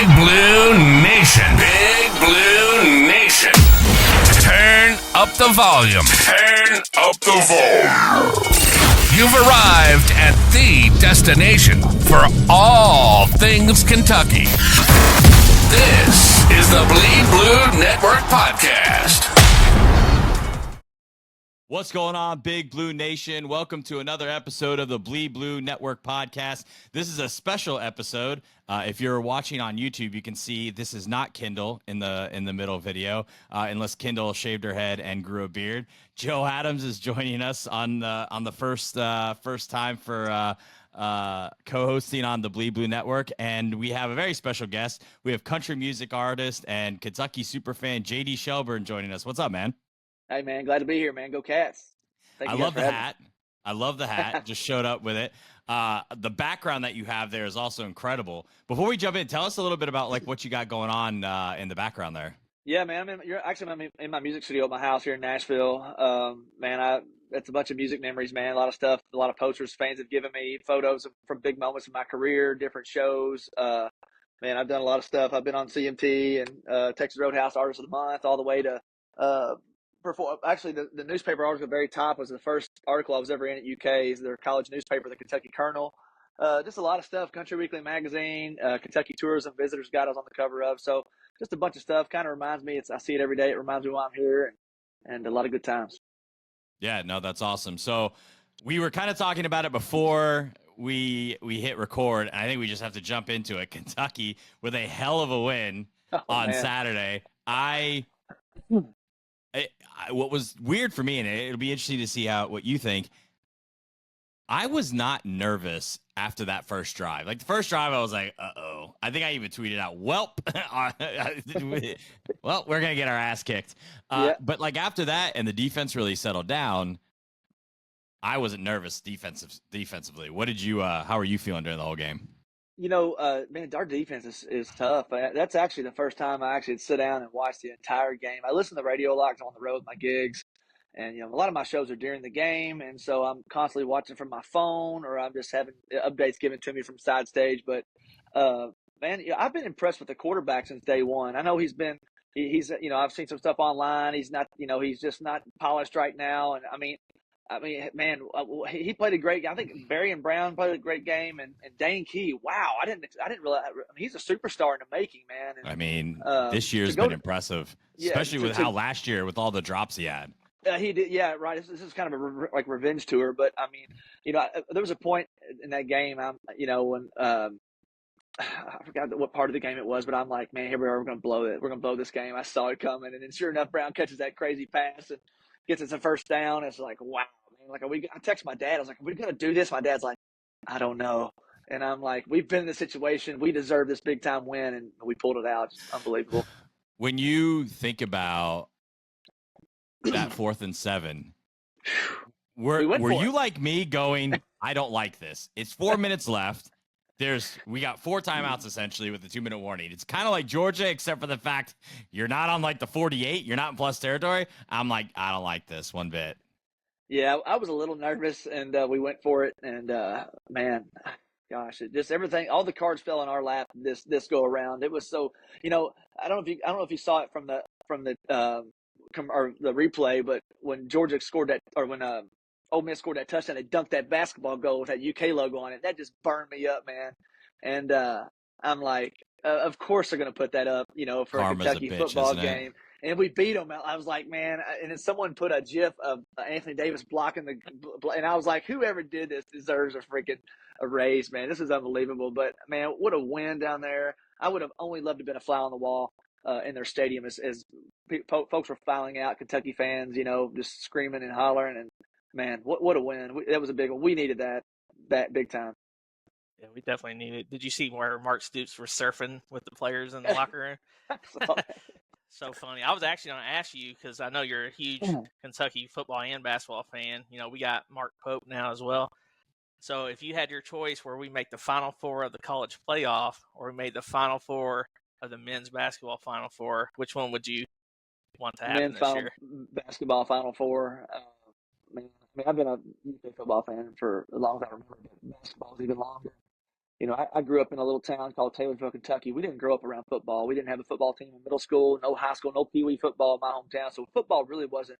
Big Blue Nation. Big Blue Nation. Turn up the volume. Turn up the volume. You've arrived at the destination for all things Kentucky. This is the Bleed Blue Network Podcast. What's going on, Big Blue Nation? Welcome to another episode of the Bleed Blue Network Podcast. This is a special episode. If you're watching on YouTube, you can see this is not Kendall in the middle video, unless Kendall shaved her head and grew a beard. Joe Adams is joining us on the first time for co-hosting on the Bleed Blue Network, and we have a very special guest. We have country music artist and Kentucky superfan JD Shelburne joining us. What's up, man? Hey, man, glad to be here, man. Go Cats. I love the hat. I love the hat. Just showed up with it. The background that you have there is also incredible. Before we jump in, tell us a little bit about like what you got going on in the background there. Yeah, man. I'm in my music studio at my house here in Nashville. It's a bunch of music memories, man. A lot of stuff, a lot of posters fans have given me, photos from big moments in my career, different shows. Man, I've done a lot of stuff. I've been on CMT and Texas Roadhouse Artist of the Month, all the way to actually, the newspaper article at the very top was the first article I was ever in at UK. Is their college newspaper, the Kentucky Colonel. Just a lot of stuff. Country Weekly magazine, Kentucky Tourism Visitors Guide I was on the cover of. So just a bunch of stuff. Kind of reminds me. I see it every day. It reminds me why I'm here, and a lot of good times. Yeah, no, that's awesome. So we were kind of talking about it before we hit record, and I think we just have to jump into it. Kentucky with a hell of a win on Saturday. What was weird for me, and it'll be interesting to see what you think, I was not nervous after that first drive. Like the first drive, I was like, uh-oh. I think I even tweeted out, well, we're going to get our ass kicked. But like after that and the defense really settled down, I wasn't nervous defensively. What did you, how were you feeling during the whole game? Man, our defense is tough. That's actually the first time I actually sit down and watch the entire game. I listen to the radio a lot 'cause I'm on the road with my gigs. And, a lot of my shows are during the game. And so I'm constantly watching from my phone, or I'm just having updates given to me from side stage. But, man, I've been impressed with the quarterback since day one. I know he's I've seen some stuff online. He's not, he's just not polished right now. And I mean, man, he played a great game. I think Barry and Brown played a great game, and Dane Key. Wow, I didn't realize. he's a superstar in the making, man. And, this year's been impressive, especially with how last year with all the drops he had. He did, yeah, right. This is kind of a revenge tour, but I mean, there was a point in that game, when I forgot what part of the game it was, but I'm like, man, here we are, we're gonna blow it. We're gonna blow this game. I saw it coming, and then sure enough, Brown catches that crazy pass and gets us a first down. It's like, wow, man. Like, I text my dad. I was like, are we gonna do this? My dad's like, I don't know. And I'm like, we've been in this situation. We deserve this big time win, and we pulled it out. It's unbelievable. When you think about that 4th and 7, were you like me going, I don't like this? It's 4 minutes left. We got 4 timeouts essentially with the 2-minute warning. It's kind of like Georgia, except for the fact you're not on like the 48. You're not in plus territory. I'm like, I don't like this one bit. Yeah, I was a little nervous, and we went for it. And man, gosh, it just everything. All the cards fell in our lap this go around. It was so. I don't know if you saw it from the or the replay, but when Georgia scored that, or when Ole Miss scored that touchdown, they dunked that basketball goal with that UK logo on it. That just burned me up, man. And I'm like, of course they're going to put that up, for Karma's a Kentucky football game. And we beat them. I was like, man. And then someone put a GIF of Anthony Davis blocking and I was like, whoever did this deserves a freaking raise, man. This is unbelievable. But man, what a win down there. I would have only loved to have been a fly on the wall in their stadium as folks were filing out, Kentucky fans, just screaming and hollering. And man, what a win. That was a big one. We needed that big time. Yeah, we definitely need it. Did you see where Mark Stoops was surfing with the players in the locker room? So funny. I was actually going to ask you, because I know you're a huge Kentucky football and basketball fan. We got Mark Pope now as well. So if you had your choice where we make the Final Four of the college playoff, or we made the Final Four of the men's basketball Final Four, which one would you want to happen this year? Basketball Final Four. I've been a UK football fan for as long as I remember, but basketball is even longer. I grew up in a little town called Taylorsville, Kentucky. We didn't grow up around football. We didn't have a football team in middle school, no high school, no Pee Wee football in my hometown. So football really wasn't,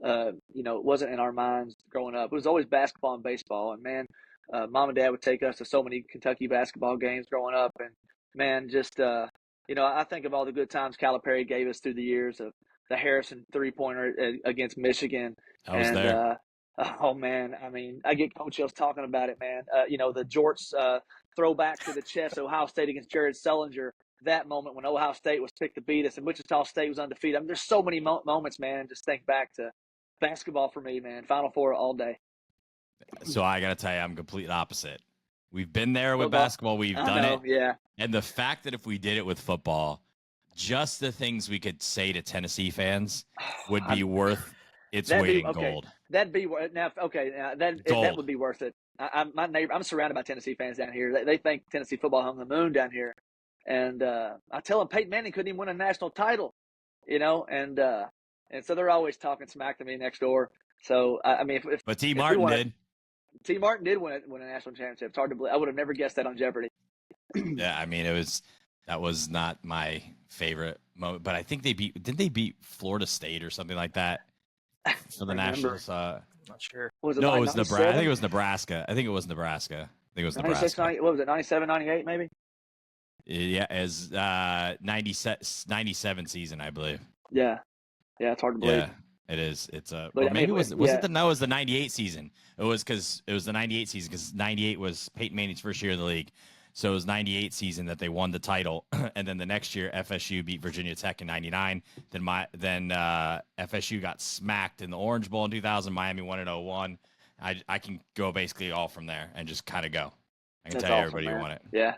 it wasn't in our minds growing up. It was always basketball and baseball. And man, mom and dad would take us to so many Kentucky basketball games growing up. And man, just I think of all the good times Calipari gave us through the years of the Harrison 3-pointer against Michigan. I was there. Oh man, I mean, I get Coach Hills talking about it, man. The Jorts throwback to the chest, Ohio State against Jared Sullinger. That moment when Ohio State was picked to beat us and Wichita State was undefeated. I mean, there's so many moments, man. Just think back to basketball for me, man. Final Four all day. So I got to tell you, I'm complete opposite. We've been there with basketball. We've done it. Yeah. And the fact that if we did it with football, just the things we could say to Tennessee fans would be worth its weight in gold. That'd be that would be worth it. I'm surrounded by Tennessee fans down here. They think Tennessee football hung the moon down here, and I tell them Peyton Manning couldn't even win a national title, and so they're always talking smack to me next door. So I mean, but T. Martin did. T. Martin did win a national championship. It's hard to believe. I would have never guessed that on Jeopardy. Yeah, I mean, that was not my favorite moment, but I think didn't they beat Florida State or something like that for the Nationals? I'm not sure. It was Nebraska. I think it was Nebraska. I think it was Nebraska. 97, 98 maybe? Yeah, as 97 season, I believe. Yeah, it's hard to believe. Yeah, it is. It's maybe it was it was the 98 season. It was the 98 season because 98 was Peyton Manning's first year in the league. So it was 98 season that they won the title, and then the next year FSU beat Virginia Tech in 99. Then FSU got smacked in the Orange Bowl in 2000. Miami won in 01. I can go basically all from there and just kind of go. I can tell you everybody who won it. Yeah.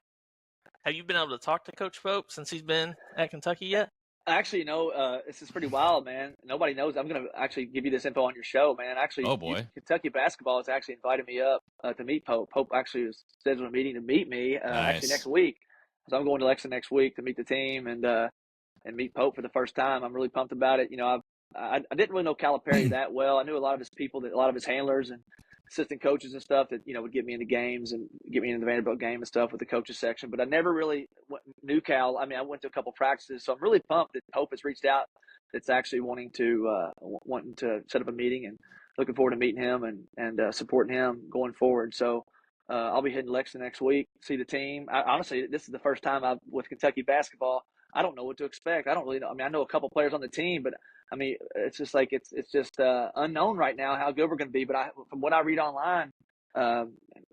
Have you been able to talk to Coach Pope since he's been at Kentucky yet? Actually, this is pretty wild, man. Nobody knows. I'm going to actually give you this info on your show, man. Actually, oh boy, Kentucky basketball has actually invited me up to meet Pope. Pope actually was scheduled a meeting to meet me actually next week. So I'm going to Lexington next week to meet the team and meet Pope for the first time. I'm really pumped about it. I didn't really know Calipari that well. I knew a lot of his people, a lot of his handlers and assistant coaches and stuff that would get me into games and get me into the Vanderbilt game and stuff with the coaches section. But I never really knew Cal. I mean, I went to a couple practices, so I'm really pumped that Pope has reached out. That's actually wanting to set up a meeting and looking forward to meeting him and supporting him going forward. So I'll be heading to Lexington next week, see the team. Honestly, this is the first time with Kentucky basketball. I don't know what to expect. I don't really know. I mean, I know a couple players on the team, but I mean, it's just like it's just unknown right now how good we're going to be. But from what I read online, I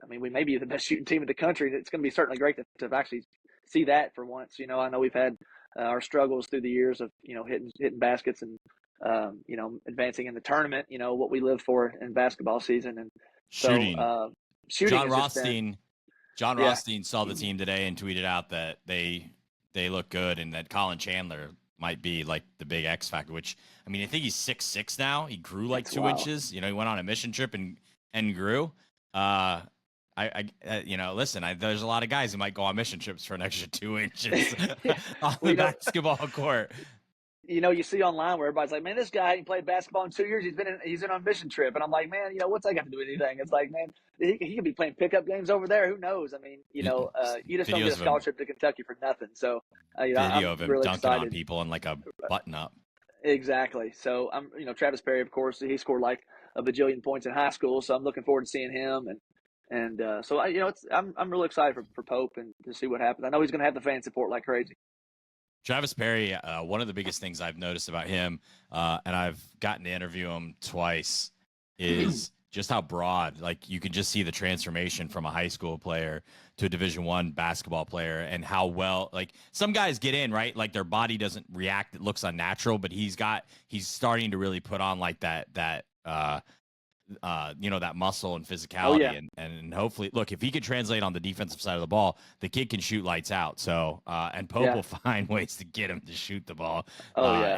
mean, we may be the best shooting team in the country. It's going to be certainly great to actually see that for once. I know we've had our struggles through the years of hitting baskets and advancing in the tournament. What we live for in basketball season and shooting. So, shooting. John Rothstein saw the team today and tweeted out that they look good and that Colin Chandler might be like the big X factor, which I mean, I think he's 6'6" now. He grew like 2 inches. He went on a mission trip and grew. Listen, there's a lot of guys who might go on mission trips for an extra 2 inches on the basketball court. You see online where everybody's like, man, this guy hasn't played basketball in 2 years. He's in on a mission trip. And I'm like, man, what's that got to do with anything? It's like, man, he could be playing pickup games over there. Who knows? I mean, you just don't get a scholarship to Kentucky for nothing. So, video of him really dunking excited on people in like a button up. Exactly. So I'm, Travis Perry, of course, he scored like a bajillion points in high school. So I'm looking forward to seeing him. And so I'm really excited for Pope and to see what happens. I know he's going to have the fan support like crazy. Travis Perry, one of the biggest things I've noticed about him, and I've gotten to interview him twice, is just how broad. Like you can just see the transformation from a high school player to a Division I basketball player, and how well. Like some guys get in right, like their body doesn't react; it looks unnatural. But he's starting to really put on like that muscle and physicality, and hopefully, look, if he could translate on the defensive side of the ball, the kid can shoot lights out. So, and Pope will find ways to get him to shoot the ball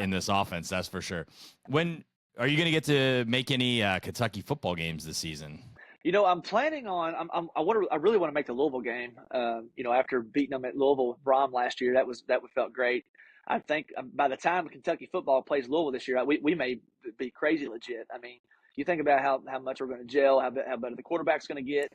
in this offense. That's for sure. When are you going to get to make any Kentucky football games this season? I'm planning on. I really want to make the Louisville game. After beating them at Louisville with Brom last year, that felt great. I think by the time Kentucky football plays Louisville this year, we may be crazy legit. I mean, you think about how much we're going to gel, how better the quarterback's going to get.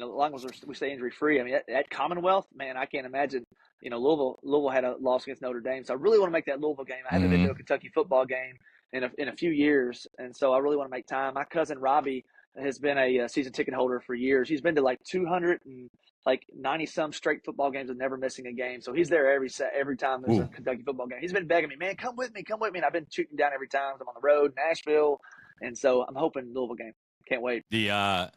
as long as we stay injury free. I mean, at Commonwealth, man, I can't imagine. Louisville had a loss against Notre Dame, so I really want to make that Louisville game. I haven't been to a Kentucky football game in a few years, and so I really want to make time. My cousin Robbie has been a season ticket holder for years. He's been to like 290 some straight football games and never missing a game. So he's there every time there's a Kentucky football game. He's been begging me, man, come with me. And I've been shooting down every time I'm on the road, Nashville, and so I'm hoping Louisville game. Can't wait. I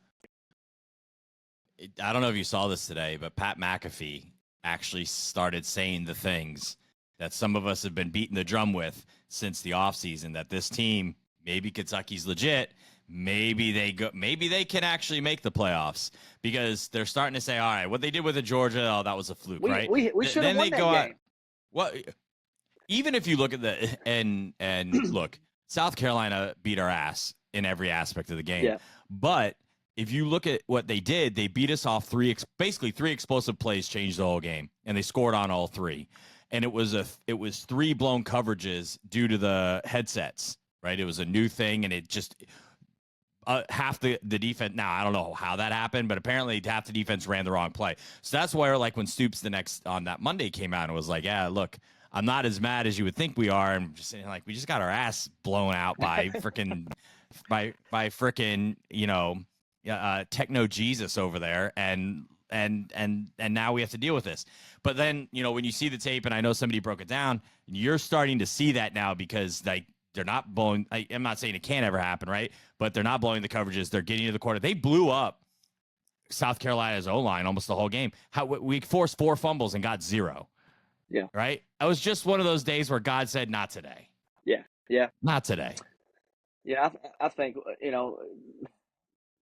don't know if you saw this today, but Pat McAfee actually started saying the things that some of us have been beating the drum with since the offseason, that this team, maybe Kentucky's legit, maybe they can actually make the playoffs, because they're starting to say, all right, what they did with the Georgia, that was a fluke, right? We should have won that game. Well, even if you look at and look, South Carolina beat our ass in every aspect of the game. Yeah. But if you look at what they did, they beat us off basically three explosive plays, changed the whole game, and they scored on all three. And it was three blown coverages due to the headsets, right? It was a new thing, and it just half the defense. Now I don't know how that happened, but apparently half the defense ran the wrong play. So that's where, like, when Stoops on that Monday came out and was like, yeah, look, I'm not as mad as you would think we are. I'm just saying, like, we just got our ass blown out by freaking by freaking techno Jesus over there, and now we have to deal with this. But then, when you see the tape, and I know somebody broke it down, you're starting to see that now, because like they're not blowing. I'm not saying it can't ever happen, right? But they're not blowing the coverages. They're getting to the quarter. They blew up South Carolina's O-line almost the whole game. How we forced 4 fumbles and got 0. Yeah. Right. It was just one of those days where God said, "Not today." Yeah. Yeah. Not today. Yeah. I think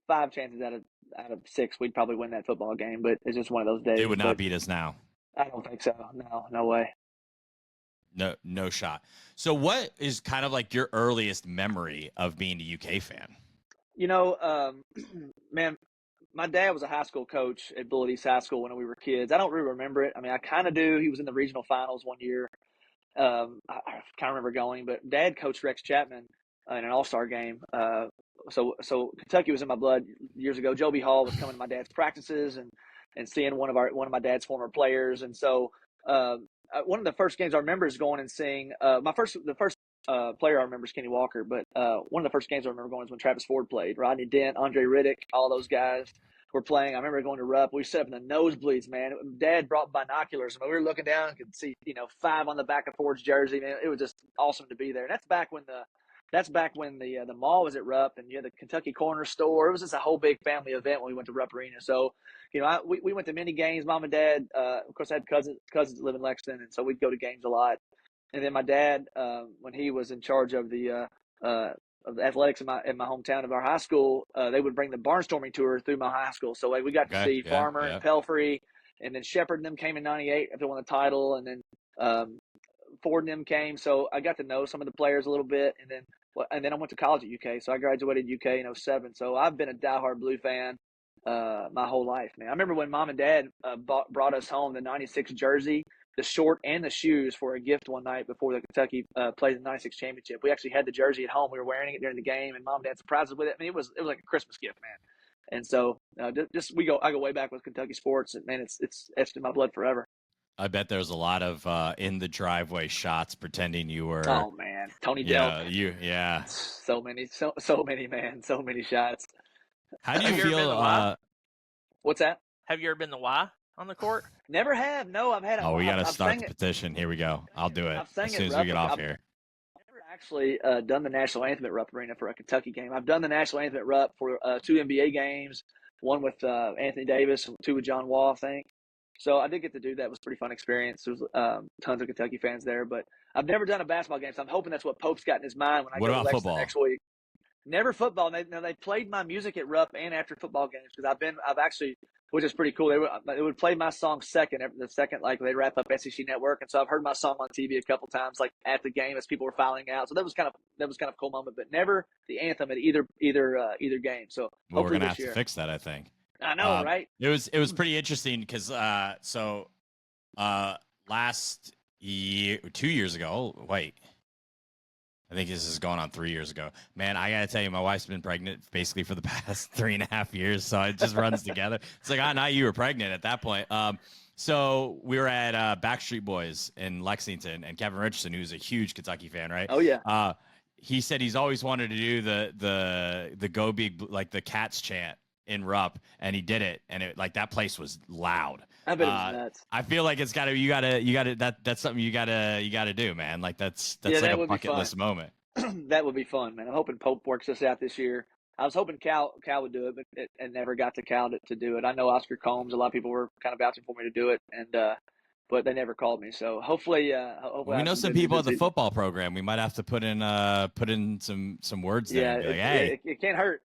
5 chances out of 6 we'd probably win that football game, but it's just one of those days. They would not beat us now. I don't think so. No way. No shot. So what is kind of like your earliest memory of being a UK fan? Man, my dad was a high school coach at Bullitt East High School when we were kids. I don't really remember it. I mean, I kind of do. He was in the regional finals one year. I kind of remember going, but Dad coached Rex Chapman in an all-star game. So Kentucky was in my blood years ago. Joby Hall was coming to my dad's practices and seeing one of my dad's former players. And so one of the first games I remember is going and seeing the first player I remember is Kenny Walker, but one of the first games I remember going is when Travis Ford played. Rodney Dent, Andre Riddick, all those guys were playing. I remember going to Rupp. We set up in the nosebleeds, man. Dad brought binoculars. I mean, we were looking down and could see 5 on the back of Ford's jersey. Man, it was just awesome to be there. And that's back when the mall was at Rupp, and you had the Kentucky Corner Store. It was just a whole big family event when we went to Rupp Arena. So, we went to many games. Mom and Dad, of course, I had cousins that live in Lexington, and so we'd go to games a lot. And then my dad, when he was in charge of the athletics in my hometown of our high school, they would bring the barnstorming tour through my high school. So we got to see Farmer and Pelfrey, and then Shepard and them came in '98 after they won the title, and then Ford and them came. So I got to know some of the players a little bit, and then I went to college at UK. So I graduated UK in '07. So I've been a diehard Blue fan my whole life, man. I remember when Mom and Dad brought us home the '96 jersey, the short and the shoes, for a gift one night before the Kentucky played the '96 championship. We actually had the jersey at home. We were wearing it during the game, and Mom and Dad surprised us with it. I mean, it was like a Christmas gift, man. And so I go way back with Kentucky sports, and man, it's etched in my blood forever. I bet there's a lot of in the driveway shots pretending you were. Oh man, Tony Delk. Yeah. So many, man. So many shots. How do you feel? What's that? Have you ever been the Y on the court? Never have. No, I've had. We got to start the petition. Here we go. I'll do it as soon as we get off here. I've never actually done the national anthem at Rupp Arena for a Kentucky game. I've done the national anthem at Rupp for 2 NBA games, one with Anthony Davis, 2 with John Wall, I think. So I did get to do that. It was a pretty fun experience. There was tons of Kentucky fans there, but I've never done a basketball game, so I'm hoping that's what Pope's got in his mind when I go to Lexington next week. Never football. They played my music at Rupp and after football games, because I've actually, which is pretty cool. They would play my song second, like they wrap up SEC Network, and so I've heard my song on TV a couple times, like at the game as people were filing out. So that was kind of a cool moment, but never the anthem at either game. So we're gonna have to fix that, I think. I know, right? It was pretty interesting because last year, 2 years ago. Wait, I think this is going on 3 years ago. Man, I gotta tell you, my wife's been pregnant basically for the past 3.5 years, so it just runs together. It's like, I know you were pregnant at that point. So we were at Backstreet Boys in Lexington, and Kevin Richardson, who's a huge Kentucky fan, right? Oh yeah. He said he's always wanted to do the Go Big, like the Cats chant in Rupp, and he did it, and it like that place was loud. I bet it was nuts. I feel like it's gotta that's something you gotta do, man. Like that's Yeah, like that a would be bucket fun. list moment. That would be fun, man. I'm hoping Pope works this out this year. I was hoping Cal would do it, but it never got to Cal to do it. I know Oscar Combs. A lot of people were kind of vouching for me to do it, and but they never called me. So hopefully, We know some people at the football program. We might have to put in some words there. Yeah, and be like, hey, it can't hurt.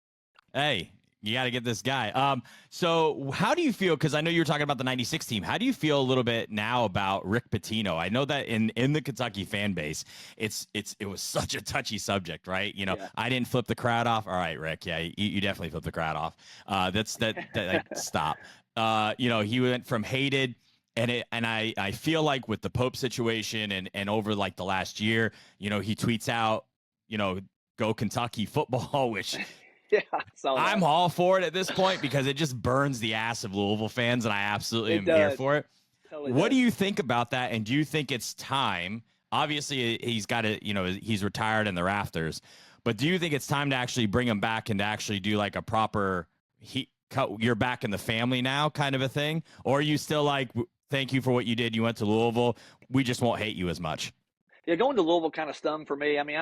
hey, you got to get this guy. So how do you feel? Because I know you were talking about the '96 team. How do you feel a little bit now about Rick Pitino? I know that in the Kentucky fan base, it was such a touchy subject, right? You know, Yeah. I didn't flip the crowd off. All right, Rick. Yeah, you definitely flipped the crowd off. Like, stop. You know, he went from hated. And I feel like with the Pope situation and over like the last year, you know, he tweets out, you know, go Kentucky football, which Yeah, I'm all for it at this point because it just burns the ass of Louisville fans, and I absolutely am here for it. Totally What does. do you think about that? And do you think it's time? Obviously, he's got to, you know, he's retired in the rafters, but do you think it's time to actually bring him back and to actually do like a proper you're back in the family now kind of a thing? Or are you still like, thank you for what you did. You went to Louisville. We just won't hate you as much. Yeah, going to Louisville kind of stung for me. I mean,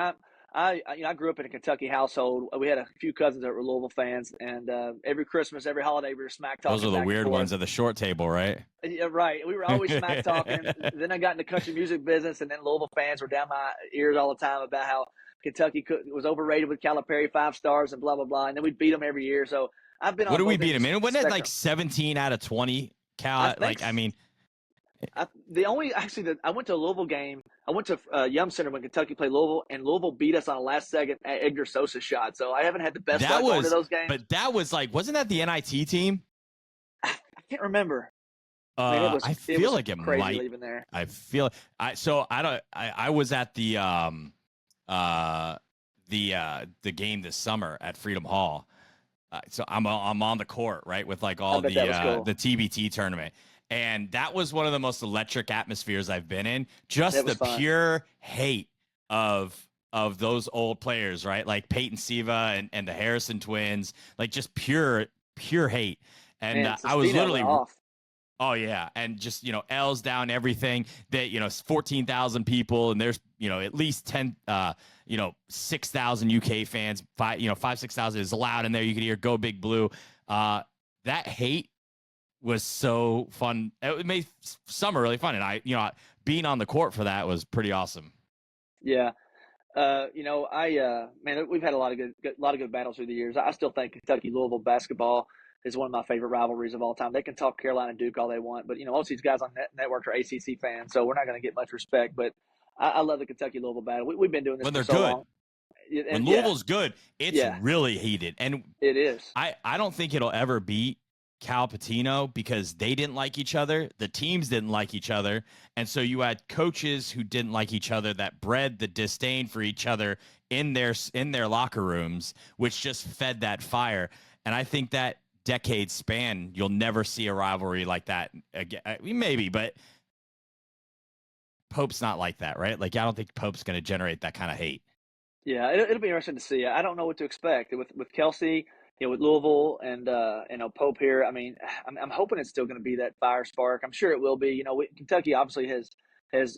I grew up in a Kentucky household. We had a few cousins that were Louisville fans, and every Christmas, every holiday, we were smack talking. Those are the back weird and forth. ones at the short table, right? Yeah, right. We were always smack talking. Then I got in the country music business, and then Louisville fans were down my ears all the time about how Kentucky was overrated with Calipari 5 stars and blah blah blah. And then we'd beat them every year. So I've been. What on did we both beat him ends in? of the Wasn't it like spectrum. 17 out of 20? Cal, I mean. I went to a Louisville game. I went to Yum Center when Kentucky played Louisville, and Louisville beat us on a last second Edgar Sosa shot. So I haven't had the best luck going to those games. But that was like, wasn't that the NIT team? I can't remember. I feel like it crazy might. leaving there. I feel I was at the game this summer at Freedom Hall. So I'm on the court, right, with like all the TBT tournament. And that was one of the most electric atmospheres I've been in. Just the pure hate of those old players, right? Like Peyton Siva and the Harrison twins, like just pure hate. And Man, I was literally off. Oh yeah, and just, you know, L's down everything. That, you know, 14,000 people, and there's, you know, at least 6,000 UK fans. 6,000 is loud in there. You could hear "Go Big Blue." That hate was so fun. It made summer really fun, and being on the court for that was pretty awesome. Yeah. Man, we've had a lot of good battles through the years. I still think Kentucky Louisville basketball is one of my favorite rivalries of all time. They can talk Carolina Duke all they want, but, you know, most of these guys on network are ACC fans, so we're not going to get much respect. But I love the Kentucky Louisville battle. We've been doing this for so long. When Louisville's good, it's really heated, and it is. I don't think it'll ever beat Cal Pitino because they didn't like each other. The teams didn't like each other. And so you had coaches who didn't like each other that bred the disdain for each other in their locker rooms, which just fed that fire. And I think that decade span, you'll never see a rivalry like that again. Maybe, but Pope's not like that, right? Like, I don't think Pope's going to generate that kind of hate. Yeah, it'll be interesting to see. I don't know what to expect with Kelsey, you know, with Louisville and Pope here. I mean, I'm hoping it's still going to be that fire spark. I'm sure it will be. You know, Kentucky obviously has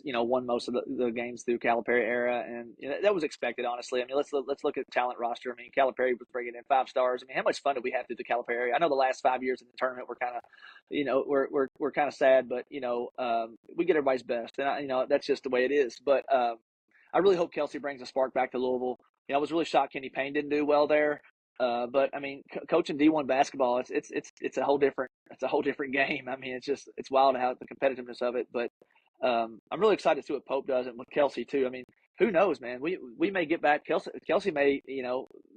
won most of the games through Calipari era, and that was expected, honestly. I mean, let's look at the talent roster. I mean, Calipari was bringing in 5 stars. I mean, how much fun did we have through the Calipari? I know the last 5 years in the tournament were kind of, we're kind of sad, but we get everybody's best, and that's just the way it is. But I really hope Kelsey brings a spark back to Louisville. I was really shocked Kenny Payne didn't do well there. But I mean, coaching D1 basketball, it's a whole different game. I mean, it's wild how the competitiveness of it. But I'm really excited to see what Pope does, and with Kelsey too. I mean, who knows, man? We may get back. Kelsey may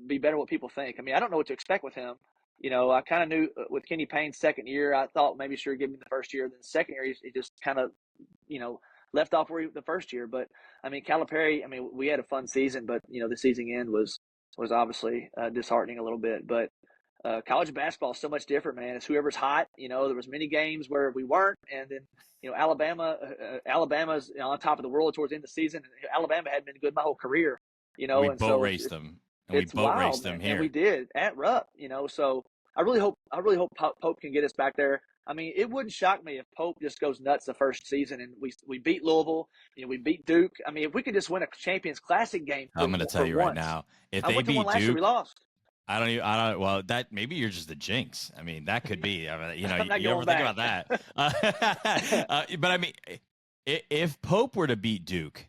be better than what people think. I mean, I don't know what to expect with him. I kind of knew with Kenny Payne's second year, I thought maybe sure give him the first year. Then the second year, he just kind of left off where the first year. But I mean, Calipari, I mean, we had a fun season, but the season end was obviously disheartening a little bit. But college basketball is so much different, man. It's whoever's hot. There was many games where we weren't, and then Alabama's on top of the world towards the end of the season. Alabama had been good my whole career, We and boat so raced them, and we it's boat wild, raced them man. here. And we did at Rupp, So I really hope Pope can get us back there. I mean, it wouldn't shock me if Pope just goes nuts the first season and we beat Louisville, we beat Duke. I mean, if we could just win a Champions Classic game, I'm going to tell you right now, if they went to one beat last year, Duke, we lost. Well, that maybe you're just the jinx. I mean, that could be. I mean, you I'm not you ever going think back. about that? But I mean, if Pope were to beat Duke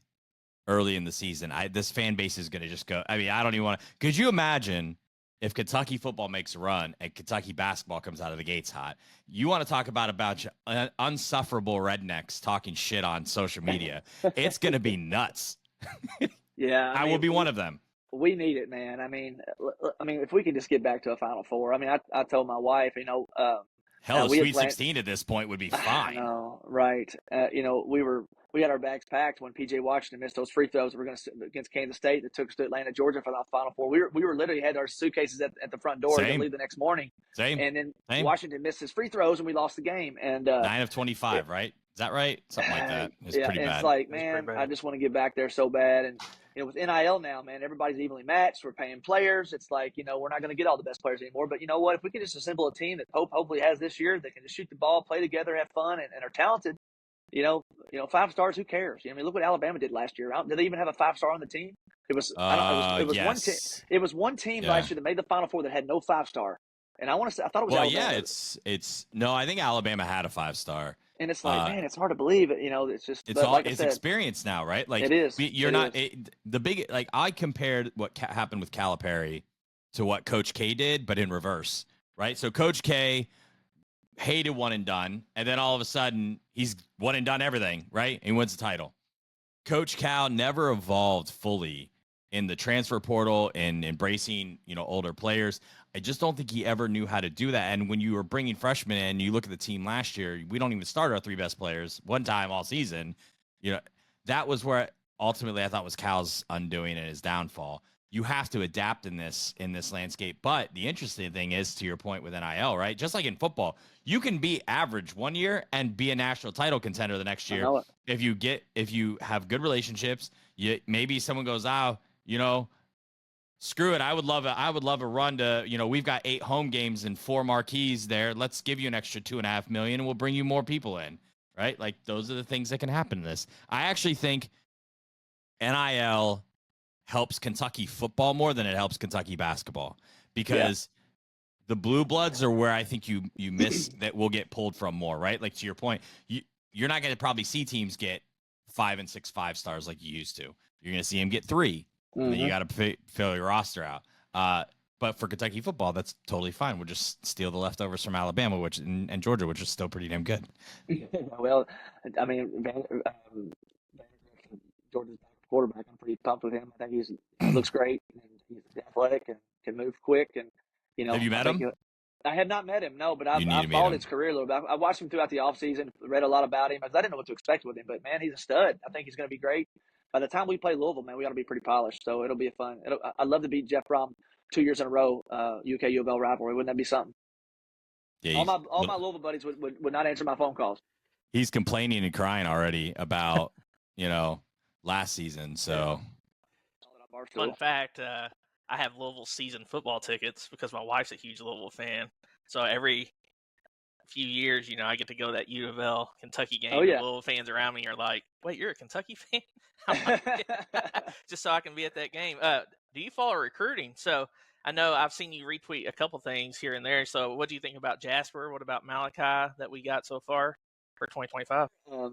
early in the season, this fan base is going to just go. I mean, I don't even want to. Could you imagine if Kentucky football makes a run and Kentucky basketball comes out of the gates hot? You want to talk about a bunch of unsufferable rednecks talking shit on social media? It's going to be nuts. Yeah, I will be one of them. We need it, man. I mean, if we could just get back to a Final Four. I mean, I told my wife, Hell, we a had Sweet 16 at this point would be fine. No, right. We had our bags packed when PJ Washington missed those free throws. We were going to against Kansas State that took us to Atlanta, Georgia for the Final Four. We were literally had our suitcases at the front door to leave the next morning. Same. And then Same. Washington missed his free throws and we lost the game. And 9 of 25, right? Is that right? Something like that. It's pretty bad. It's like, man, I just want to get back there so bad. And with NIL now, man, everybody's evenly matched. We're paying players. It's like, we're not going to get all the best players anymore. But you know what? If we can just assemble a team that hopefully has this year that can just shoot the ball, play together, have fun, and are talented, 5 stars, who cares? I mean, look what Alabama did last year. Did they even have a 5-star on the team? It was yes. one team. It was one team last year that made the Final Four that had no 5-star. And I thought it was Alabama. Yeah, no, I think Alabama had a 5-star. And it's like, man, it's hard to believe it. It's just it's experience now, right? Like it is. I compared what happened with Calipari to what Coach K did, but in reverse, right? So Coach K hated one and done, and then all of a sudden he's one and done everything, right? And he wins the title. Coach Cal never evolved fully in the transfer portal and embracing, older players. I just don't think he ever knew how to do that. And when you were bringing freshmen in, you look at the team last year, we don't even start our 3 best players one time all season. That was where ultimately I thought was Cal's undoing and his downfall. You have to adapt in this landscape. But the interesting thing is, to your point with NIL, right? Just like in football, you can be average one year and be a national title contender the next year. If you have good relationships, maybe someone goes, screw it. I would love a run to, we've got 8 home games and 4 marquees there. Let's give you an extra $2.5 million and we'll bring you more people in, right? Like those are the things that can happen in this. I actually think NIL helps Kentucky football more than it helps Kentucky basketball because the blue bloods are where I think you miss that will get pulled from more, right? Like to your point, you're not going to probably see teams get 5 and 6 5-stars like you used to. You're going to see them get 3. And then you got to fill your roster out. But for Kentucky football, that's totally fine. We'll just steal the leftovers from Alabama, and Georgia, which is still pretty damn good. Well, I mean, Georgia's quarterback. I'm pretty pumped with him. I think he looks great. And he's athletic and can move quick. And have you met him? I have not met him, no, but I followed his career a little bit. I watched him throughout the offseason, read a lot about him. I didn't know what to expect with him, but man, he's a stud. I think he's going to be great. By the time we play Louisville, man, we ought to be pretty polished. So it'll be fun. I'd love to beat Jeff Brom 2 years in a row, UK U of L rivalry. Wouldn't that be something? Yeah, all my Louisville buddies would not answer my phone calls. He's complaining and crying already about last season. So fun fact, I have Louisville season football tickets because my wife's a huge Louisville fan. So every few years, I get to go to that U of L Kentucky game. Oh, yeah. Louisville fans around me are like, "Wait, you're a Kentucky fan?" I'm like, just so I can be at that game. Do you follow recruiting? So I know I've seen you retweet a couple things here and there. So what do you think about Jasper? What about Malachi that we got so far for 2025? I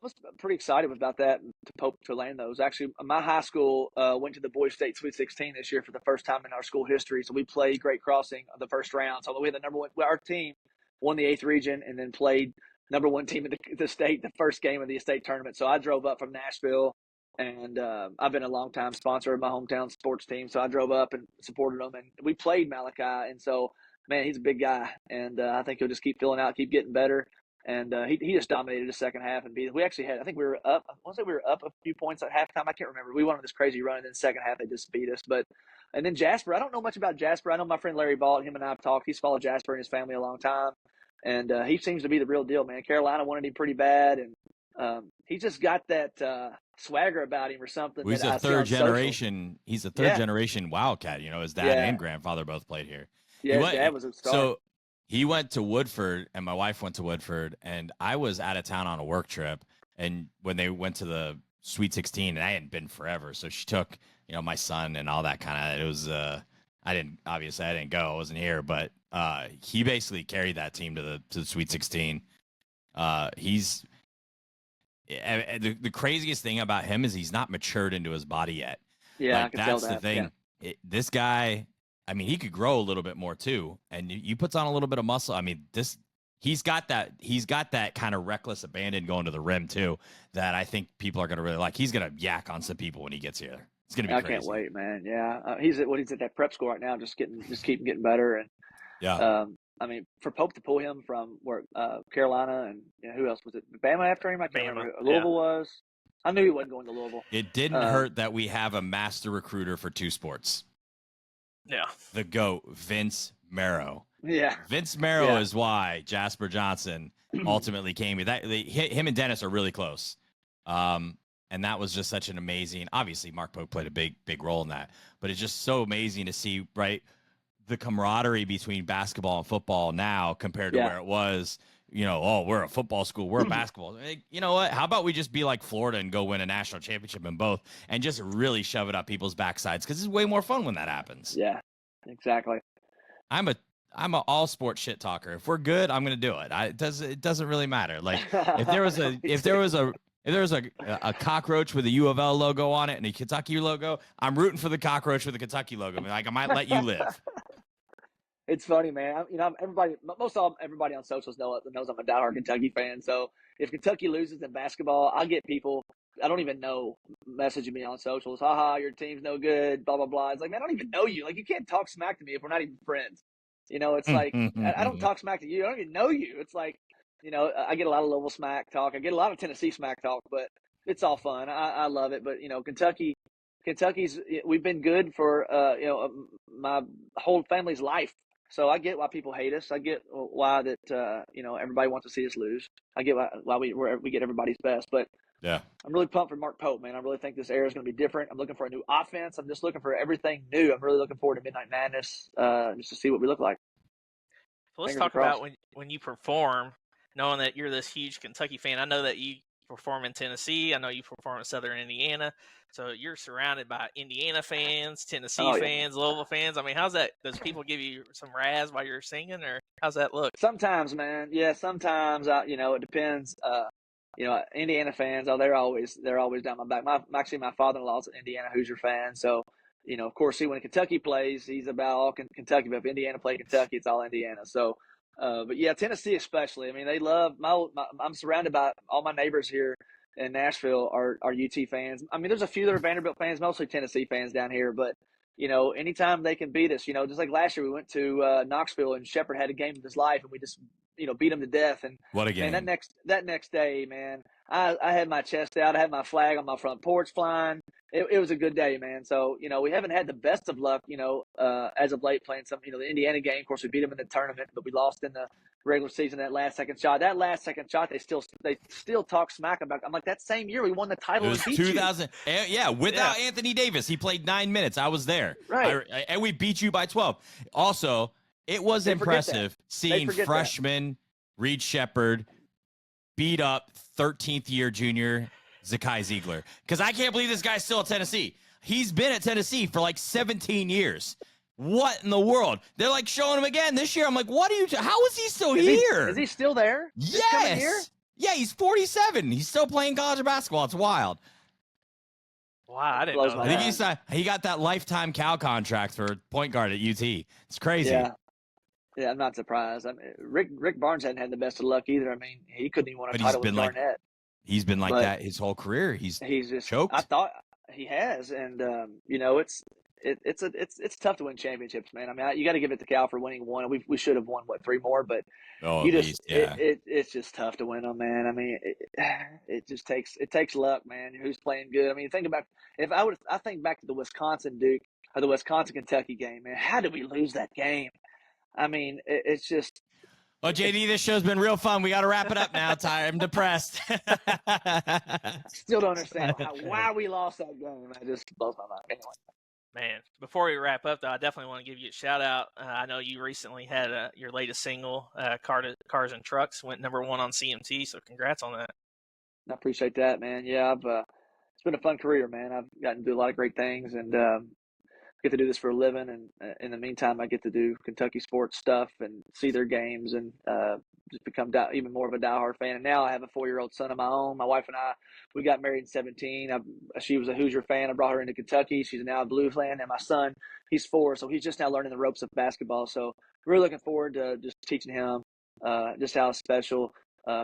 was pretty excited about that to land those. Actually, my high school went to the Boys State Sweet 16 this year for the first time in our school history. So we played Great Crossing the first round. So we had the number one. Our team won the 8th region and then played number 1 team in the state the first game of the state tournament. So I drove up from Nashville, and I've been a longtime sponsor of my hometown sports team. So I drove up and supported them, and we played Malachi. And so, man, he's a big guy, and I think he'll just keep filling out, keep getting better. And he just dominated the second half and beat us. We actually had, I think we were up. I want to say we were up a few points at halftime. I can't remember. We went on this crazy run, and then second half they just beat us. And then Jasper, I don't know much about Jasper. I know my friend Larry Ball, him and I have talked. He's followed Jasper and his family a long time, and he seems to be the real deal, man. Carolina wanted him pretty bad, and he just got that swagger about him or something. Well, he's a third generation. He's a third generation Wildcat. His dad and grandfather both played here. Yeah, his dad was a star. So he went to Woodford, and my wife went to Woodford, and I was out of town on a work trip. And when they went to the Sweet 16, and I hadn't been forever, so she took my son and all that kind of. It was I didn't go. I wasn't here, but he basically carried that team to the Sweet 16. He's the craziest thing about him is he's not matured into his body yet. Yeah, I can tell that's the thing. Yeah. This guy, I mean, he could grow a little bit more too, and you puts on a little bit of muscle. I mean, he's got that kind of reckless abandon going to the rim too that I think people are going to really like. He's going to yak on some people when he gets here. It's going to be crazy. I can't wait, man. Yeah, he's at that prep school right now, just keep getting better. And yeah, I mean, for Pope to pull him from where Carolina and who else was it? Bama after him? I can't remember. Louisville was. I knew he wasn't going to Louisville. It didn't hurt that we have a master recruiter for two sports. Yeah, the GOAT, Vince Marrow. Yeah, Vince Marrow is why Jasper Johnson ultimately came here. Him and Dennis are really close. And that was just such an amazing. Obviously, Mark Pope played a big role in that, but it's just so amazing to see, right, the camaraderie between basketball and football now compared to where it was. We're a football school, we're a basketball. You know what? How about we just be like Florida and go win a national championship in both, and just really shove it up people's backsides because it's way more fun when that happens. Yeah, exactly. I'm a all sport shit talker. If we're good, I'm gonna do it. It doesn't really matter. Like if there was a cockroach with a U of L logo on it and a Kentucky logo, I'm rooting for the cockroach with the Kentucky logo. Like I might let you live. It's funny, man. Everybody on socials knows I'm a diehard Kentucky fan. So if Kentucky loses in basketball, I'll get people I don't even know messaging me on socials. Haha, your team's no good. Blah blah blah. It's like, man, I don't even know you. Like, you can't talk smack to me if we're not even friends. It's like I don't talk smack to you. I don't even know you. It's like, I get a lot of Louisville smack talk. I get a lot of Tennessee smack talk, but it's all fun. I love it. But Kentucky's we've been good for my whole family's life. So I get why people hate us. I get why that everybody wants to see us lose. I get why we get everybody's best. But yeah, I'm really pumped for Mark Pope, man. I really think this era is going to be different. I'm looking for a new offense. I'm just looking for everything new. I'm really looking forward to Midnight Madness just to see what we look like. So let's talk about when you perform, knowing that you're this huge Kentucky fan. I know that you perform in Tennessee. I know you perform in Southern Indiana. So you're surrounded by Indiana fans, Tennessee fans, Louisville fans. I mean, how's that? Does people give you some razz while you're singing, or how's that look? Sometimes, man. Yeah, sometimes. It depends. Indiana fans. They're always down my back. My father-in-law's an Indiana Hoosier fan, so of course, when Kentucky plays, he's about all Kentucky. But if Indiana play Kentucky, it's all Indiana. So, but yeah, Tennessee especially. I mean, they love I'm surrounded by all my neighbors here in Nashville are UT fans. I mean, there's a few that are Vanderbilt fans, mostly Tennessee fans down here. But anytime they can beat us, just like last year we went to Knoxville and Shepherd had a game of his life, and we just beat them to death. And what a game! Man, that next day, man, I had my chest out. I had my flag on my front porch flying. It was a good day, man. So we haven't had the best of luck, as of late playing some, the Indiana game. Of course, we beat them in the tournament, but we lost in the regular season. That last second shot, they still talk smack about. I'm like, that same year we won the title. It was 2000. Yeah, without Anthony Davis, he played 9 minutes. I was there. Right, and we beat you by 12. Also, it was impressive seeing freshman Reed Shepherd beat up 13th year junior Zakai Ziegler, because I can't believe this guy's still at Tennessee. He's been at Tennessee for like 17 years. What in the world? They're like showing him again this year. I'm like, what are you? How is he still here? Is he still there? Yes. Yeah, he's 47. He's still playing college basketball. It's wild. Wow, I didn't know that. I think he got that lifetime Cal contract for point guard at UT. It's crazy. Yeah, I'm not surprised. I mean, Rick Barnes hadn't had the best of luck either. I mean, he couldn't even win a title with Garnett. He's been like that his whole career. He's just choked. I thought he has, and it's tough to win championships, man. I mean, you got to give it to Cal for winning one. We should have won three more, but Oh, you at just least, yeah. it's just tough to win them, man. I mean, it just takes luck, man. Who's playing good? I mean, think about I think back to the Wisconsin Duke or the Wisconsin Kentucky game, man. How did we lose that game? I mean, it's just. Well, JD, this show's been real fun. We got to wrap it up now, Ty. I'm depressed. Still don't understand why we lost that game. That just blows my mind. Anyway. Man, before we wrap up, though, I definitely want to give you a shout out. I know you recently had your latest single, Cars and Trucks, went #1 on CMT, so congrats on that. I appreciate that, man. Yeah, it's been a fun career, man. I've gotten to do a lot of great things, and get to do this for a living. And in the meantime, I get to do Kentucky sports stuff and see their games and just become even more of a diehard fan. And now I have a 4-year-old son of my own. My wife and we got married in 2017. She was a Hoosier fan. I brought her into Kentucky. She's now a Blues fan. And my son, he's 4, so he's just now learning the ropes of basketball. So really looking forward to just teaching him just how special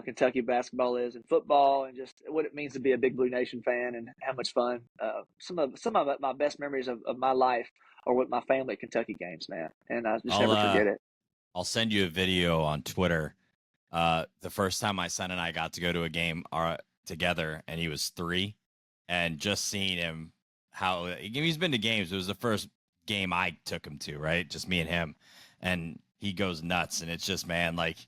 Kentucky basketball is and football, and just what it means to be a Big Blue Nation fan, and how much fun. Some of my best memories of my life are with my family at Kentucky games, man, and I just never forget it. I'll send you a video on Twitter. The first time my son and I got to go to a game together, and he was 3, and just seeing him, how he's been to games. It was the first game I took him to, right? Just me and him, and he goes nuts, and it's just, man, like.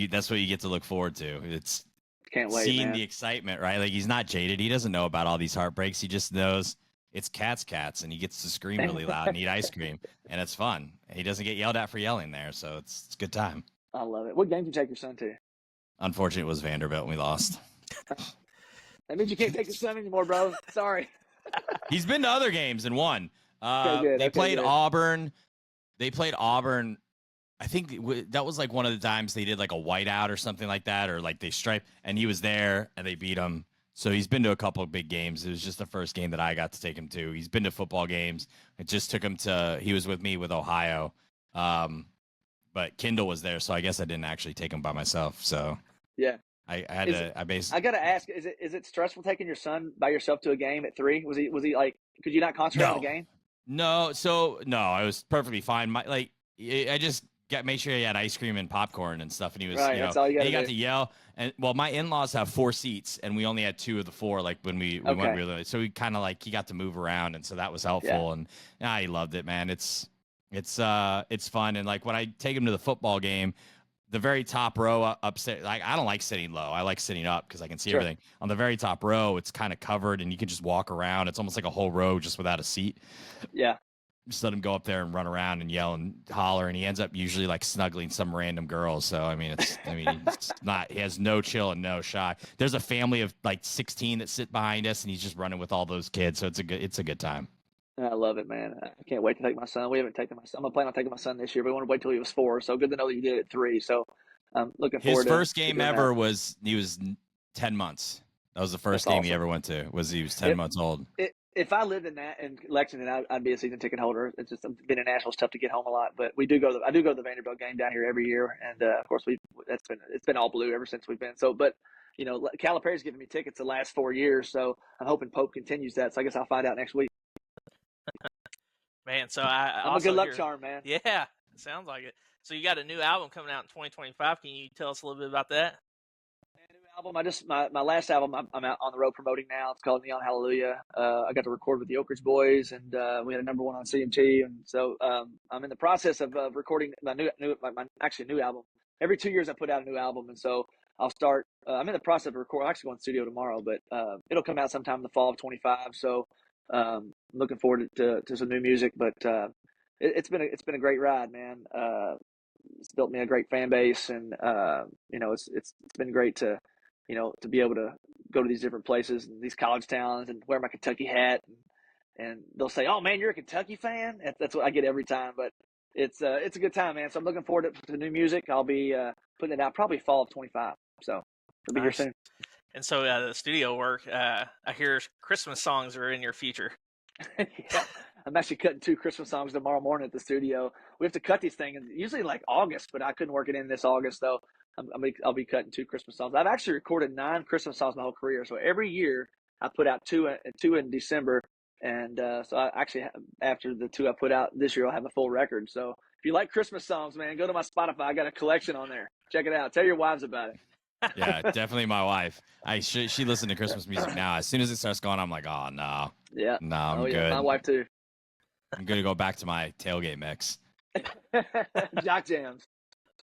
That's what you get to look forward to. It's can't wait, seeing man. The excitement, right? Like, he's not jaded. He doesn't know about all these heartbreaks. He just knows it's cats, and he gets to scream really loud and eat ice cream, and it's fun. He doesn't get yelled at for yelling there, so it's a good time. I love it. What game did you take your son to? Unfortunately, it was Vanderbilt, and we lost. That means you can't take your son anymore, bro. Sorry. He's been to other games and won. They played good. Auburn. They played Auburn. I think that was like one of the times they did like a whiteout or something like that, or like they striped, and he was there and they beat him. So he's been to a couple of big games. It was just the first game that I got to take him to. He's been to football games. It just took him he was with me with Ohio. But Kendall was there, so I guess I didn't actually take him by myself. So yeah, I gotta ask, is it stressful taking your son by yourself to a game at 3? Was he like, could you not concentrate on the game? No, I was perfectly fine. I just make sure he had ice cream and popcorn and stuff, and he was right. That's all you got. He got to yell, and my in-laws have 4 seats, and we only had 2 of the 4. Like when we went really late, so we kind of he got to move around, and so that was helpful. And he loved it, man. It's fun, and like when I take him to the football game, the very top row upstairs, like I don't like sitting low. I like sitting up because I can see everything. On the very top row, it's kind of covered, and you can just walk around. It's almost like a whole row just without a seat. Yeah. Just let him go up there and run around and yell and holler, and he ends up usually like snuggling some random girl. So it's not. He has no chill and no shy. There's a family of like 16 that sit behind us, and he's just running with all those kids. So it's a good time. I love it, man. I can't wait to take my son. We haven't taken my son. I'm planning on taking my son this year, but we want to wait till he was 4. So good to know that you did it at 3. So I'm looking forward. His first game ever was he was 10 months. That was the first game he ever went to. He was 10 months old. If I lived in Lexington, I'd be a season ticket holder. It's just being in Nashville, it's tough to get home a lot. But I do go to the Vanderbilt game down here every year, and of course it's been all blue ever since we've been. So, but Calipari's given me tickets the last 4 years, so I'm hoping Pope continues that. So I guess I'll find out next week. Man, so I'm a good luck charm, man. Yeah, it sounds like it. So you got a new album coming out in 2025. Can you tell us a little bit about that? Album. My last album I'm out on the road promoting now. It's called Neon Hallelujah. I got to record with the Oak Ridge Boys, and we had a #1 on CMT. And so I'm in the process of recording my new album. Every 2 years I put out a new album, and so I'll start. I'm in the process of recording. I'm actually going to the studio tomorrow, but it'll come out sometime in the fall of 25. So looking forward to some new music. But it's been a great ride, man. It's built me a great fan base, and it's been great to be able to go to these different places and these college towns and wear my Kentucky hat, and they'll say, "Oh man, you're a Kentucky fan." That's what I get every time. But it's a good time, man. So I'm looking forward to new music. I'll be putting it out probably fall of 25. So it'll be here soon. And so the studio work, I hear Christmas songs are in your future. Yeah, I'm actually cutting 2 Christmas songs tomorrow morning at the studio. We have to cut these things usually like August, but I couldn't work it in this August, though. I'll be cutting 2 Christmas songs. I've actually recorded 9 Christmas songs my whole career. So every year I put out two in December, And so I actually, after the 2 I put out this year, I'll have a full record. So if you like Christmas songs, man, go to my Spotify. I got a collection on there. Check it out. Tell your wives about it. Yeah, definitely my wife. She listens to Christmas music now. As soon as it starts going, I'm like, oh no. Yeah. No, I'm oh, good. Yeah, my wife too. I'm gonna go back to my tailgate mix. Jock jams.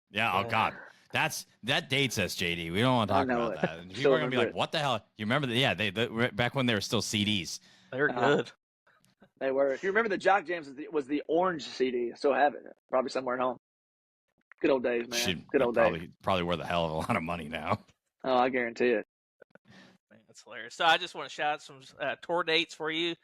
Yeah. Oh God, that dates us, JD. We don't want to talk about that. People are gonna be like, "What the hell?" You remember that? Yeah, they back when they were still CDs. They were good. They were. If you remember, the Jock jams was the orange CD. I still have it. Probably somewhere at home. Good old days, man. Good old days. Probably worth a hell of a lot of money now. Oh, I guarantee it. Man, that's hilarious. So I just want to shout out some tour dates for you.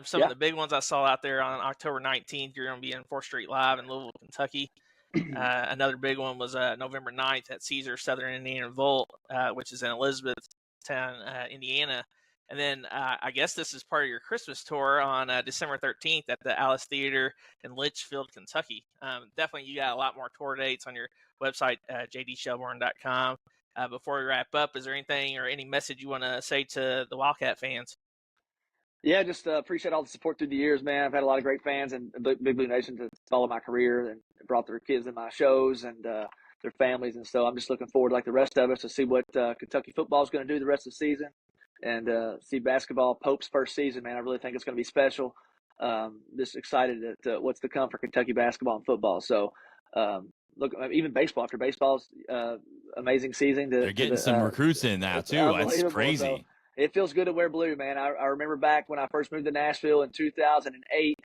Some of the big ones I saw out there on October 19th. You're going to be in 4th Street Live in Louisville, Kentucky. Another big one was November 9th at Caesars Southern Indiana Vault, which is in Elizabethtown, Indiana. And then I guess this is part of your Christmas tour on December 13th at the Alice Theater in Litchfield, Kentucky. Definitely, you got a lot more tour dates on your website, jdshelburne.com. Before we wrap up, is there anything or any message you want to say to the Wildcat fans? Yeah, just appreciate all the support through the years, man. I've had a lot of great fans and Big Blue Nation to follow my career and brought their kids in my shows and their families. And so I'm just looking forward, like the rest of us, to see what Kentucky football is going to do the rest of the season. And see basketball, Pope's first season, man. I really think it's going to be special. Just excited at what's to come for Kentucky basketball and football. So, look, even baseball, after baseball's amazing season. They're getting some recruits in now, too. That's crazy. So it feels good to wear blue, man. I remember back when I first moved to Nashville in 2008.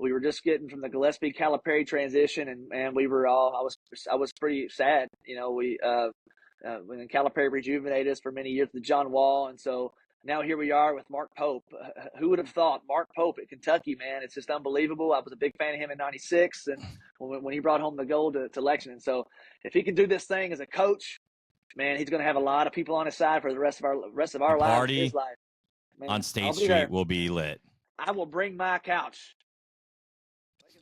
We were just getting from the Gillespie Calipari transition, and man, we were all. I was pretty sad, you know. When Calipari rejuvenated us for many years with John Wall, and so now here we are with Mark Pope. Who would have thought Mark Pope at Kentucky, man? It's just unbelievable. I was a big fan of him in '96, and when he brought home the gold to Lexington. So if he can do this thing as a coach, man, he's going to have a lot of people on his side for the rest of our lives. Party his life. Man, on State Street will be lit. I will bring my couch.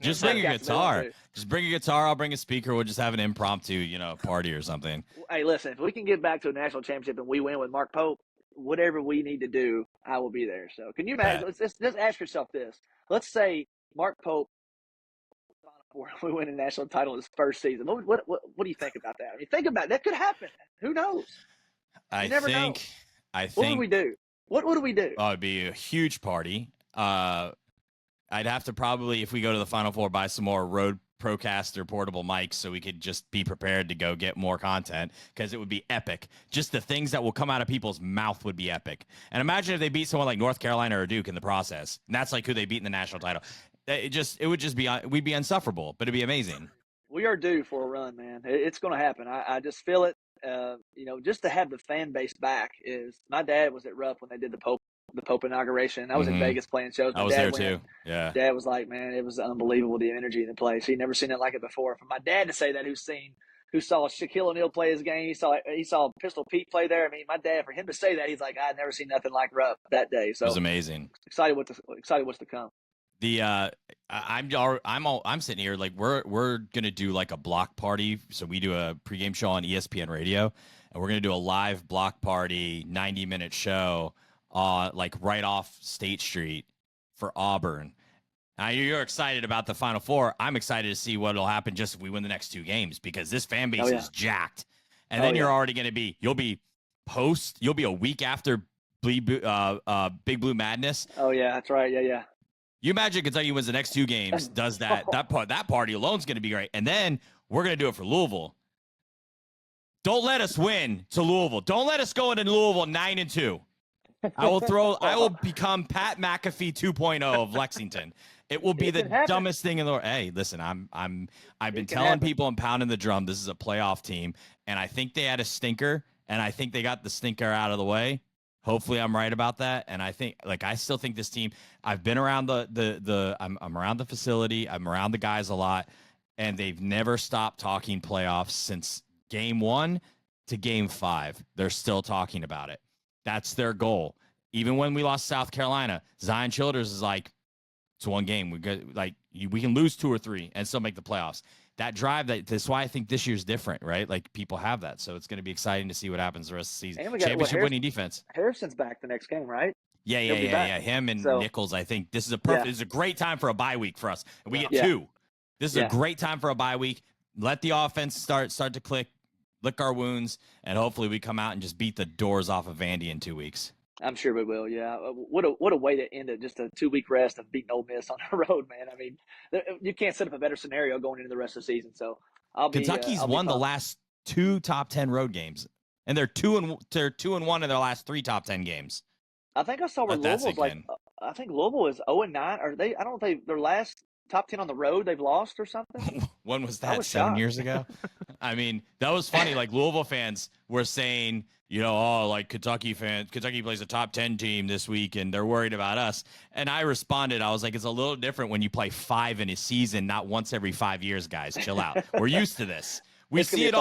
Just bring a guitar. Just bring a guitar. I'll bring a speaker. We'll just have an impromptu, party or something. Hey, listen, if we can get back to a national championship and we win with Mark Pope, whatever we need to do, I will be there. So can you imagine? Let's just ask yourself this. Let's say Mark Pope, we win a national title his first season. What do you think about that? I mean, think about it. That could happen. Who knows? I think. What do we do? What do we do? Oh, it'd be a huge party. I'd have to probably, if we go to the Final Four, buy some more Rode Procaster portable mics so we could just be prepared to go get more content, because it would be epic. Just the things that will come out of people's mouth would be epic. And imagine if they beat someone like North Carolina or Duke in the process. And that's like who they beat in the national title. It would just be, we'd be insufferable, but it'd be amazing. We are due for a run, man. It's going to happen. I just feel it. Just to have the fan base back is. My dad was at Rupp when they did the Pope inauguration. I was in Vegas playing shows. I was there too. Yeah. Dad was like, man, it was unbelievable, the energy in the place. He'd never seen it like it before. For my dad to say that, who saw Shaquille O'Neal play his game, he saw Pistol Pete play there. I mean, my dad, for him to say that, he's like, I'd never seen nothing like Rupp that day. So it was amazing. Excited what's to come. I'm sitting here like we're gonna do like a block party. So we do a pregame show on ESPN Radio, and we're gonna do a live block party 90-minute show like right off State Street for Auburn. Now you're excited about the Final Four. I'm excited to see what'll happen just if we win the next 2 games, because this fan base is jacked. And then you're already gonna be you'll be a week after Big Blue Madness. Oh yeah, that's right. Yeah. You imagine Kentucky wins the next 2 games, does that party alone is going to be great. And then we're going to do it for Louisville. Don't let us win to Louisville. Don't let us go into Louisville 9-2. I will become Pat McAfee 2.0 of Lexington. It will be the dumbest thing in the world. Hey, listen, I've been telling people and pounding the drum. This is a playoff team, and I think they had a stinker, and I think they got the stinker out of the way. Hopefully I'm right about that. And I think, I still think this team, I've been around I'm around the facility. I'm around the guys a lot, and they've never stopped talking playoffs since game 1 to game 5. They're still talking about it. That's their goal. Even when we lost South Carolina, Zion Childers is like, it's 1 game. We can lose 2 or 3 and still make the playoffs. that drive, that's why I think this year's different, right? Like people have that. So it's going to be exciting to see what happens the rest of the season. And we got Championship winning defense. Harrison's back the next game, right? Yeah. Him and Nichols. I think this is this is a great time for a bye week for us. We get 2. This is a great time for a bye week. Let the offense start to click, lick our wounds, and hopefully we come out and just beat the doors off of Vandy in 2 weeks. I'm sure we will. Yeah. What a way to end it. Just a 2-week rest of beating Ole Miss on the road, man. I mean, you can't set up a better scenario going into the rest of the season. So Kentucky's won the last 2 top 10 road games, and they're 2-1 in their last 3 top 10 games. I think I saw where Louisville's I think Louisville is 0-9. Or I don't know if their last top 10 on the road they've lost or something. When was that? 7 years ago? I mean, that was funny. Like Louisville fans were saying, like Kentucky plays a top 10 team this week and they're worried about us. And I responded, I was like, it's a little different when you play 5 in a season, not once every 5 years, guys. Chill out. We're used to this. We see it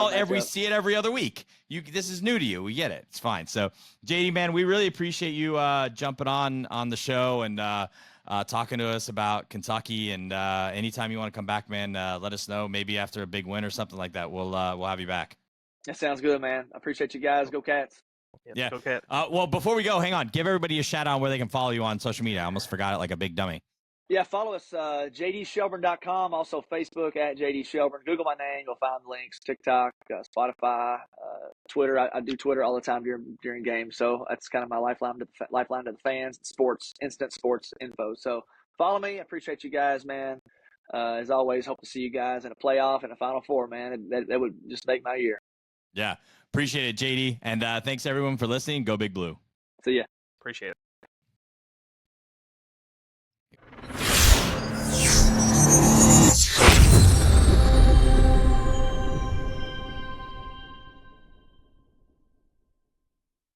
every other week. This is new to you. We get it. It's fine. So JD, man, we really appreciate you jumping on the show and talking to us about Kentucky. And anytime you want to come back, man, let us know. Maybe after a big win or something like that, we'll have you back. That sounds good, man. I appreciate you guys. Go Cats. Yeah. Go Cats. Well, before we go, hang on. Give everybody a shout out where they can follow you on social media. I almost forgot it like a big dummy. Yeah, follow us, jdshelburne.com, also Facebook at JD Shelburne. Google my name, you'll find links, TikTok, Spotify, Twitter. I do Twitter all the time during games, so that's kind of my lifeline to the fans, instant sports info. So follow me. I appreciate you guys, man. As always, hope to see you guys in a playoff and a Final Four, man. That would just make my year. Yeah, appreciate it, JD. And thanks, everyone, for listening. Go Big Blue. See ya. Appreciate it.